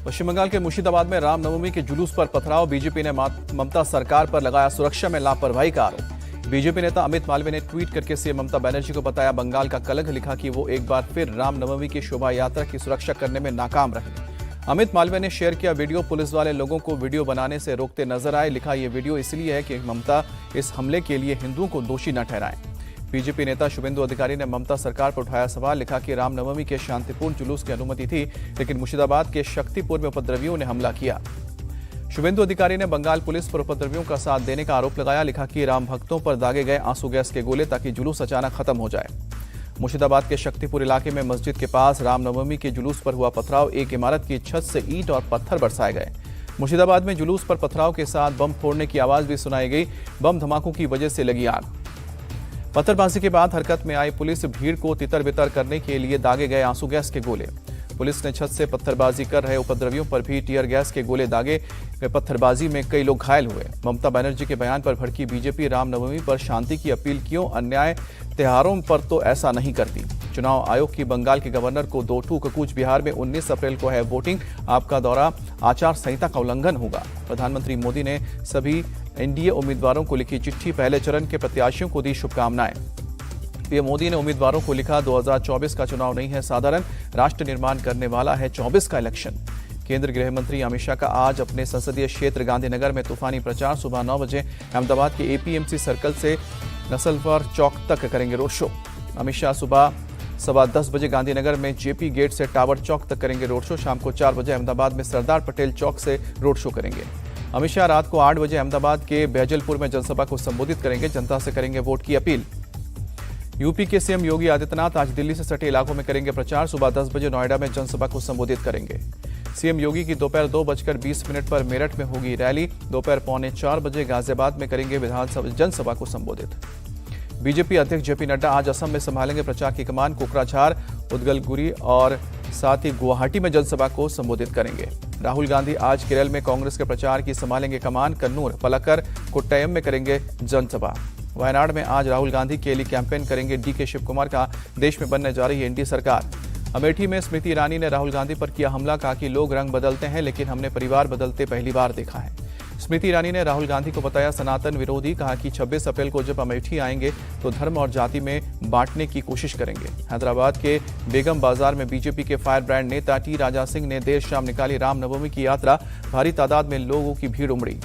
पश्चिम बंगाल के मुर्शिदाबाद में रामनवमी के जुलूस पर पथराव। बीजेपी ने ममता सरकार पर लगाया सुरक्षा में लापरवाही का आरोप। बीजेपी नेता अमित मालवीय ने ट्वीट करके सीएम ममता बनर्जी को बताया बंगाल का कलंक। लिखा कि वो एक बार फिर रामनवमी की शोभा यात्रा की सुरक्षा करने में नाकाम रहे। अमित मालवीय ने शेयर किया वीडियो। पुलिस वाले लोगों को वीडियो बनाने से रोकते नजर आए। लिखा ये वीडियो इसलिए है कि ममता इस हमले के लिए हिंदुओं को दोषी न ठहराएं। बीजेपी नेता शुभेंदु अधिकारी ने ममता सरकार पर उठाया सवाल। लिखा कि रामनवमी के शांतिपूर्ण जुलूस की अनुमति थी, लेकिन मुर्शिदाबाद के शक्तिपुर में उपद्रवियों ने हमला किया। शुभेंदु अधिकारी ने बंगाल पुलिस पर उपद्रवियों का साथ देने का आरोप लगाया। लिखा कि राम भक्तों पर दागे गए आंसू गैस के गोले ताकि जुलूस अचानक खत्म हो जाए। मुर्शिदाबाद के शक्तिपुर इलाके में मस्जिद के पास रामनवमी के जुलूस पर हुआ पथराव। एक इमारत की छत से ईंट और पत्थर बरसाए गए। मुर्शिदाबाद में जुलूस पर पथराव के साथ बम फोड़ने की आवाज भी सुनाई गई। बम धमाकों की वजह से लगी आग। पत्थरबाजी के बाद हरकत में आई पुलिस भीड़ को तितर बितर करने के लिए दागे गए आंसू गैस के गोले। पुलिस ने छत से पत्थरबाजी कर रहे उपद्रवियों पर भी टीयर गैस के गोले दागे। पत्थरबाजी में कई लोग घायल हुए। ममता बनर्जी के बयान पर भड़की बीजेपी। रामनवमी पर शांति की अपील क्यों, अन्याय त्योहारों पर तो ऐसा नहीं करती। चुनाव आयोग की बंगाल के गवर्नर को दो टूक। कूच बिहार में 19 अप्रैल को है वोटिंग। आपका दौरा आचार संहिता का उल्लंघन होगा। प्रधानमंत्री मोदी ने सभी एनडीए उम्मीदवारों को लिखी चिट्ठी। पहले चरण के प्रत्याशियों को दी शुभकामनाएं। पीएम मोदी ने उम्मीदवारों को लिखा 2024 का चुनाव नहीं है साधारण, राष्ट्र निर्माण करने वाला है 24 का इलेक्शन। केंद्रीय गृह मंत्री अमित शाह का आज अपने संसदीय क्षेत्र गांधीनगर में तूफानी प्रचार। सुबह 9 बजे अहमदाबाद के एपीएमसी सर्कल से नसलवर चौक तक करेंगे रोड शो। अमित शाह सुबह 10:15 बजे गांधीनगर में जेपी गेट से टावर चौक तक करेंगे रोड शो। शाम को 4 बजे अहमदाबाद में सरदार पटेल चौक से रोड शो करेंगे। अमित शाह रात को 8 बजे अहमदाबाद के बैजलपुर में जनसभा को संबोधित करेंगे। जनता से करेंगे वोट की अपील। यूपी के सीएम योगी आदित्यनाथ आज दिल्ली से सटे इलाकों में करेंगे प्रचार। सुबह 10 बजे नोएडा में जनसभा को संबोधित करेंगे। सीएम योगी की दोपहर 2:20 पर मेरठ में होगी रैली। दोपहर 3:45 बजे गाजियाबाद में करेंगे विधानसभा जनसभा को संबोधित। बीजेपी अध्यक्ष जेपी नड्डा आज असम में संभालेंगे प्रचार की कमान। कोकराझार, उदगलगुरी और साथ ही गुवाहाटी में जनसभा को संबोधित करेंगे। राहुल गांधी आज केरल में कांग्रेस के प्रचार की संभालेंगे कमान। कन्नूर, पलक्कड़, कोट्टयम में करेंगे जनसभा। वायनाड में आज राहुल गांधी के लिए कैंपेन करेंगे डीके शिव कुमार। का देश में बनने जा रही है एनडीए सरकार। अमेठी में स्मृति ईरानी ने राहुल गांधी पर किया हमला। कहा कि लोग रंग बदलते हैं, लेकिन हमने परिवार बदलते पहली बार देखा है। स्मृति ईरानी ने राहुल गांधी को बताया सनातन विरोधी। कहा कि 26 अप्रैल को जब अमेठी आएंगे तो धर्म और जाति में बांटने की कोशिश करेंगे। हैदराबाद के बेगम बाजार में बीजेपी के फायर ब्रांड नेता टी राजा सिंह ने देर शाम निकाली रामनवमी की यात्रा। भारी तादाद में लोगों की भीड़ उमड़ी।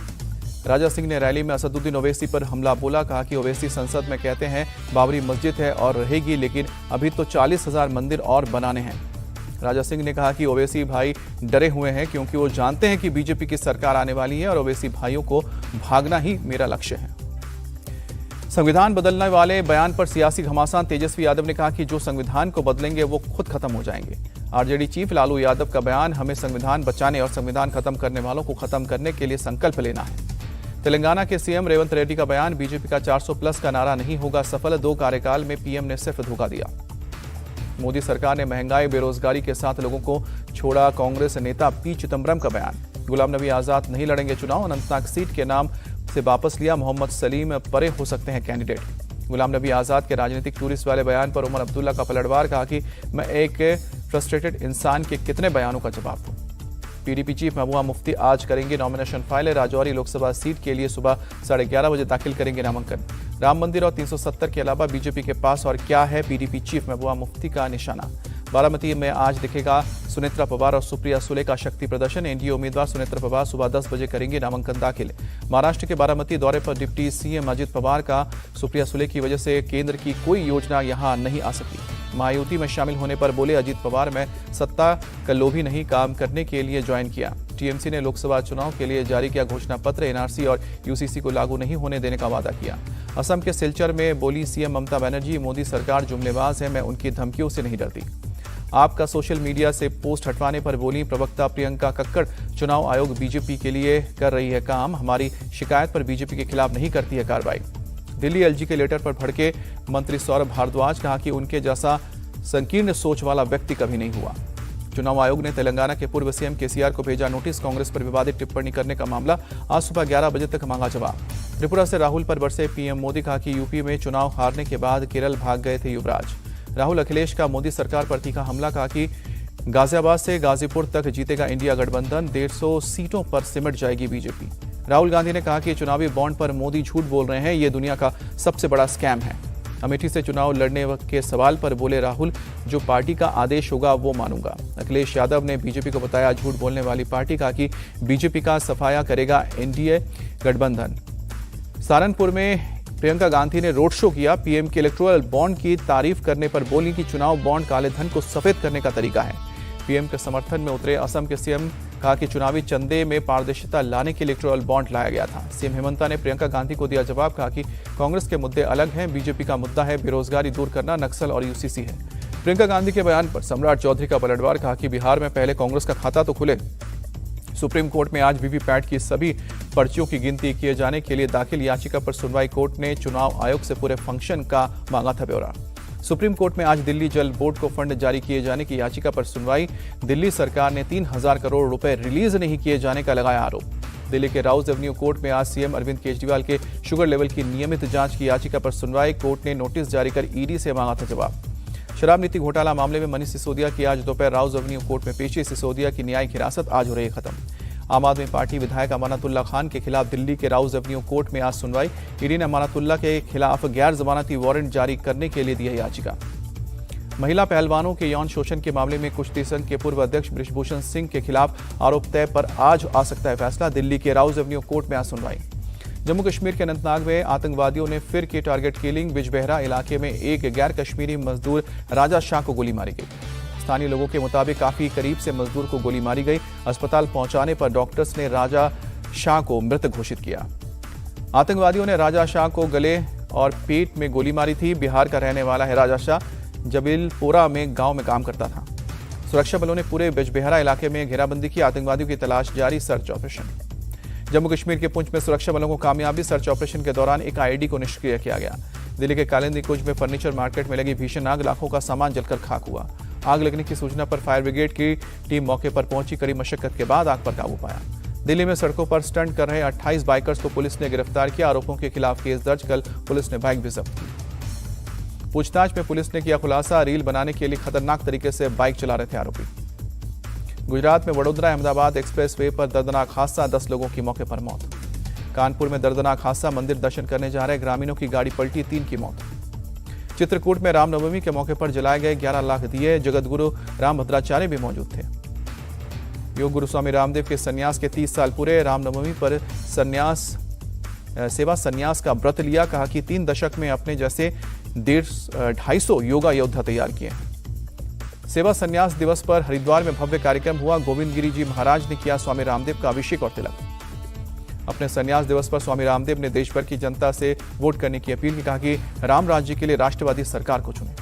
राजा सिंह ने रैली में असदुद्दीन ओवैसी पर हमला बोला। कहा कि ओवैसी संसद में कहते हैं बाबरी मस्जिद है और रहेगी, लेकिन अभी तो 40,000 मंदिर और बनाने हैं। राजा सिंह ने कहा कि ओवैसी भाई डरे हुए हैं क्योंकि वो जानते हैं कि बीजेपी की सरकार आने वाली है और ओवैसी भाइयों को भागना ही मेरा लक्ष्य है। संविधान बदलने वाले बयान पर सियासी घमासान। तेजस्वी यादव ने कहा कि जो संविधान को बदलेंगे वो खुद खत्म हो जाएंगे। आरजेडी चीफ लालू यादव का बयान, हमें संविधान बचाने और संविधान खत्म करने वालों को खत्म करने के लिए संकल्प लेना है। तेलंगाना के सीएम रेवंत रेड्डी का बयान, बीजेपी का 400+ का नारा नहीं होगा सफल। 2 कार्यकाल में पीएम ने सिर्फ धोखा दिया। मोदी सरकार ने महंगाई बेरोजगारी के साथ लोगों को छोड़ा। कांग्रेस नेता पी चिदम्बरम का बयान, गुलाम नबी आजाद नहीं लड़ेंगे चुनाव। अनंतनाग सीट के नाम से वापस लिया। मोहम्मद सलीम परे हो सकते हैं कैंडिडेट। गुलाम नबी आजाद के राजनीतिक टूरिस्ट वाले बयान पर उमर अब्दुल्ला का पलटवार। कहा कि मैं एक फ्रस्ट्रेटेड इंसान के कितने बयानों का जवाब दूं। पीडीपी चीफ महबूबा मुफ्ती आज करेंगे nomination file. Rajouri Lok Sabha seat के लिए सुबह 11:30 बजे दाखिल करेंगे नामांकन। राम मंदिर और 370 के अलावा बीजेपी के पास और क्या है, पीडीपी चीफ महबूबा मुफ्ती का निशाना। बारामती में आज दिखेगा सुनेत्रा पवार और सुप्रिया सुले का शक्ति प्रदर्शन। एनडीए उम्मीदवार सुनेत्रा पवार सुबह 10 बजे करेंगे नामांकन दाखिल। महाराष्ट्र के बारामती दौरे पर डिप्टी सीएम अजित पवार का, सुप्रिया सुले की वजह से केंद्र की कोई योजना यहां नहीं आ सकी। महायुति में शामिल होने पर बोले अजित पवार, मैं सत्ता का लोभी नहीं, काम करने के लिए ज्वाइन किया। टीएमसी ने लोकसभा चुनाव के लिए जारी किया घोषणा पत्र। एनआरसी और यूसीसी को लागू नहीं होने देने का वादा किया। असम के सिलचर में बोली सीएम ममता बनर्जी, मोदी सरकार जुमलेबाज है, मैं उनकी धमकियों से नहीं डरती। आपका सोशल मीडिया से पोस्ट हटवाने पर बोली प्रवक्ता प्रियंका कक्कड़, चुनाव आयोग बीजेपी के लिए कर रही है काम, हमारी शिकायत पर बीजेपी के खिलाफ नहीं करती है कार्रवाई। दिल्ली एलजी के लेटर पर भड़के मंत्री सौरभ भारद्वाज। कहा कि उनके जैसा संकीर्ण सोच वाला व्यक्ति कभी नहीं हुआ। चुनाव आयोग ने तेलंगाना के पूर्व सीएम केसीआर को भेजा नोटिस। कांग्रेस पर विवादित टिप्पणी करने का मामला, आज सुबह 11 बजे तक मांगा जवाब। त्रिपुरा से राहुल पर बरसे पीएम मोदी। कहा कि यूपी में चुनाव हारने के बाद केरल भाग गए थे युवराज। राहुल अखिलेश का मोदी सरकार पर तीखा हमला। कहा कि गाजियाबाद से गाजीपुर तक जीतेगा इंडिया गठबंधन, 150 सीटों पर सिमट जाएगी बीजेपी। राहुल गांधी ने कहा कि चुनावी बॉन्ड पर मोदी झूठ बोल रहे हैं, ये दुनिया का सबसे बड़ा स्कैम है। अमेठी से चुनाव लड़ने के सवाल पर बोले राहुल, जो पार्टी का आदेश होगा वो मानूंगा। अखिलेश यादव ने बीजेपी को बताया झूठ बोलने वाली पार्टी, कहा कि बीजेपी का सफाया करेगा एनडीए गठबंधन। सहारनपुर में प्रियंका गांधी ने रोड शो किया, पीएम के इलेक्टोरल बॉन्ड की तारीफ करने पर बोली कि चुनाव बॉन्ड काले धन को सफेद करने का तरीका है। पीएम के समर्थन में उतरे असम के सीएम, कहा कि चुनावी चंदे में पारदर्शिता लाने के लिए इलेक्टोरल बॉन्ड लाया गया था। सीएम हेमंता ने प्रियंका गांधी को दिया जवाब, कहा कि कांग्रेस के मुद्दे अलग हैं, बीजेपी का मुद्दा है बेरोजगारी दूर करना, नक्सल और यूसीसी है। प्रियंका गांधी के बयान पर सम्राट चौधरी का पलटवार, कहा कि बिहार में पहले कांग्रेस का खाता तो खुले। सुप्रीम कोर्ट में आज वीवीपैट की सभी पर्चियों की गिनती किए जाने के लिए दाखिल याचिका पर सुनवाई। कोर्ट ने चुनाव आयोग से पूरे फंक्शन का मांगा था ब्यौरा। सुप्रीम कोर्ट में आज दिल्ली जल बोर्ड को फंड जारी किए जाने की याचिका पर सुनवाई। दिल्ली सरकार ने 3000 करोड़ रुपए रिलीज नहीं किए जाने का लगाया आरोप। दिल्ली के राउज एवेन्यू कोर्ट में आज सीएम अरविंद केजरीवाल के शुगर लेवल की नियमित जांच की याचिका पर सुनवाई। कोर्ट ने नोटिस जारी कर ईडी से मांगा था जवाब। शराब नीति घोटाला मामले में मनीष सिसोदिया की आज दोपहर राउज एवेन्यू कोर्ट में पेशी। सिसोदिया की न्यायिक हिरासत आज हो रही खत्म। आम आदमी पार्टी विधायक अमानतुल्लाह खान के खिलाफ दिल्ली के राउज एवेन्यू कोर्ट में आज सुनवाई। ईडी ने अमानतुल्लाह के खिलाफ गैर जमानती वारंट जारी करने के लिए दी है याचिका। महिला पहलवानों के यौन शोषण के मामले में कुश्ती संघ के पूर्व अध्यक्ष बृजभूषण सिंह के खिलाफ आरोप तय पर आज आ सकता है फैसला। दिल्ली के राउज एवेन्यू कोर्ट में आज सुनवाई। जम्मू कश्मीर के अनंतनाग में आतंकवादियों ने फिर की टारगेट किलिंग। बिजबेहरा इलाके में एक गैर कश्मीरी मजदूर राजा शाह को गोली मारी गई। स्थानीय लोगों के मुताबिक काफी करीब से मजदूर को गोली मारी गई। अस्पताल पहुंचाने पर डॉक्टर्स ने राजा शाह को मृत घोषित किया। आतंकवादियों ने राजा शाह को गले और पेट में गोली मारी थी। बिहार का रहने वाला है राजा शाह, जबीलपोरा में गांव में काम करता था। सुरक्षा बलों ने पूरे बिजबेहरा इलाके में घेराबंदी की। आतंकवादियों की तलाश जारी, सर्च ऑपरेशन। जम्मू कश्मीर के पुंछ में सुरक्षा बलों को कामयाबी, सर्च ऑपरेशन के दौरान एक आईडी को निष्क्रिय किया गया। दिल्ली के कालिंदी कुंज में फर्नीचर मार्केट में लगी भीषण आग, लाखों का सामान जलकर खाक हुआ। आग लगने की सूचना पर फायर ब्रिगेड की टीम मौके पर पहुंची। कड़ी मशक्कत के बाद आग पर काबू पाया। दिल्ली में सड़कों पर स्टंट कर रहे 28 बाइकर्स को पुलिस ने गिरफ्तार किया। आरोपों के खिलाफ केस दर्ज। कल पुलिस ने बाइक भी जब्त की। पूछताछ में पुलिस ने किया खुलासा, रील बनाने के लिए खतरनाक तरीके से बाइक चला रहे थे आरोपी। गुजरात में वडोदरा अहमदाबाद एक्सप्रेस वे पर दर्दनाक हादसा, 10 लोगों की मौके पर मौत। कानपुर में दर्दनाक हादसा, मंदिर दर्शन करने जा रहे ग्रामीणों की गाड़ी पलटी, 3 की मौत। चित्रकूट में रामनवमी के मौके पर जलाए गए 11 लाख दिए, जगतगुरु रामभद्राचार्य भी मौजूद थे। योग गुरु स्वामी रामदेव के संन्यास के 30 साल पूरे। रामनवमी पर सेवा संन्यास का व्रत लिया। कहा कि 3 दशक में अपने जैसे 250 योगा योद्धा तैयार किए। सेवा संन्यास दिवस पर हरिद्वार में भव्य कार्यक्रम हुआ। गोविंद गिरी जी महाराज ने किया स्वामी रामदेव का अभिषेक और तिलक। अपने संन्यास दिवस पर स्वामी रामदेव ने देश भर की जनता से वोट करने की अपील की। कहा कि राम राज्य के लिए राष्ट्रवादी सरकार को चुने।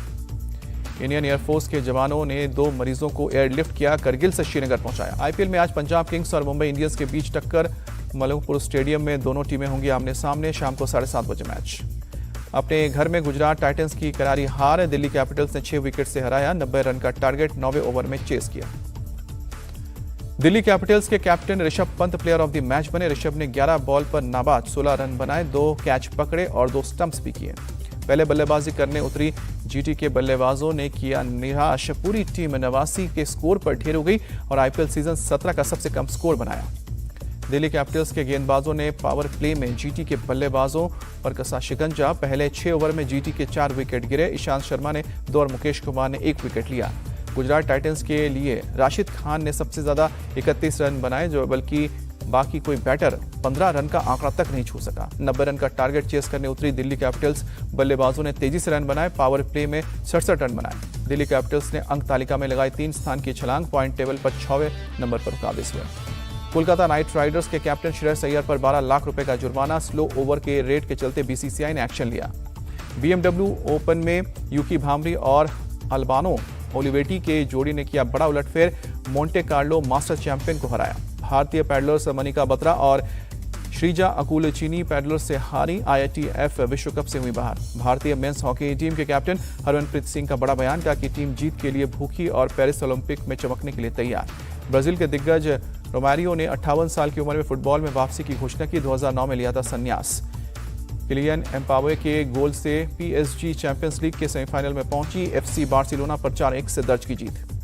इंडियन एयरफोर्स के जवानों ने 2 मरीजों को एयरलिफ्ट किया, करगिल से श्रीनगर पहुंचाया। आईपीएल में आज पंजाब किंग्स और मुंबई इंडियंस के बीच टक्कर। मलंगपुर स्टेडियम में दोनों टीमें होंगी आमने सामने। शाम को 7:30 बजे मैच। अपने घर में गुजरात टाइटंस की करारी हार। दिल्ली कैपिटल्स ने 6 विकेट से हराया। 90 रन का टारगेट 9वें ओवर में चेस किया। दिल्ली कैपिटल्स के captain Rishabh Pant player of the match बने। ऋषभ ने 11 बॉल पर नाबाद 16 रन बनाए, 2 कैच पकड़े और 2 स्टंप्स भी किए। पहले बल्लेबाजी करने उतरी जीटी के बल्लेबाजों ने किया निराश। पूरी टीम 89 के स्कोर पर ढेर हो गई और आईपीएल सीजन 17 का सबसे कम स्कोर बनाया। दिल्ली कैपिटल्स के गेंदबाजों ने पावर प्ले में जीटी के बल्लेबाजों पर कसा शिकंजा। पहले 6 ओवर में जीटी के 4 विकेट गिरे। ईशांत शर्मा ने 2 और मुकेश कुमार ने 1 विकेट लिया। गुजरात टाइटंस के लिए राशिद खान ने सबसे ज्यादा 31 रन बनाए, जो बल्कि बाकी कोई बैटर 15 रन का आंकड़ा तक नहीं छू सका। 90 रन का टारगेट चेस करने उतरी दिल्ली कैपिटल्स। बल्लेबाजों ने तेजी से रन बनाए, पावर प्ले में 67 रन बनाए। दिल्ली कैपिटल्स ने अंक तालिका में लगाई 3 स्थान की छलांग। पॉइंट टेबल पर 6वें नंबर पर काबिज हुए। कोलकाता नाइट राइडर्स के कैप्टन श्रेयस अय्यर पर 12 लाख रुपए का जुर्माना। स्लो ओवर के रेट के चलते बीसीसीआई ने एक्शन लिया। बीएमडब्ल्यू ओपन में यूकी भामरी और अल्बानो ओलिवेटी के जोड़ी ने किया बड़ा उलटफेर। मोंटे कार्लो मास्टर चैंपियन को हराया। भारतीय पैडलर्स मनिका बत्रा और श्रीजा अकुल चीनी पैडलर्स से हारी। आईआईटीएफ विश्व कप से हुई बाहर। भारतीय मेंस हॉकी टीम के कैप्टन हरमनप्रीत सिंह का बड़ा बयान, कहा कि टीम जीत के लिए भूखी और पेरिस ओलंपिक में चमकने के लिए तैयार। ब्राजील के दिग्गज रोमारियो ने 58 साल की उम्र में फुटबॉल में वापसी की घोषणा की। 2009 में लिया था संन्यास। किलियन एम्बापे के गोल से पीएसजी चैंपियंस लीग के सेमीफाइनल में पहुंची। एफसी बार्सिलोना पर 4-1 से दर्ज की जीत।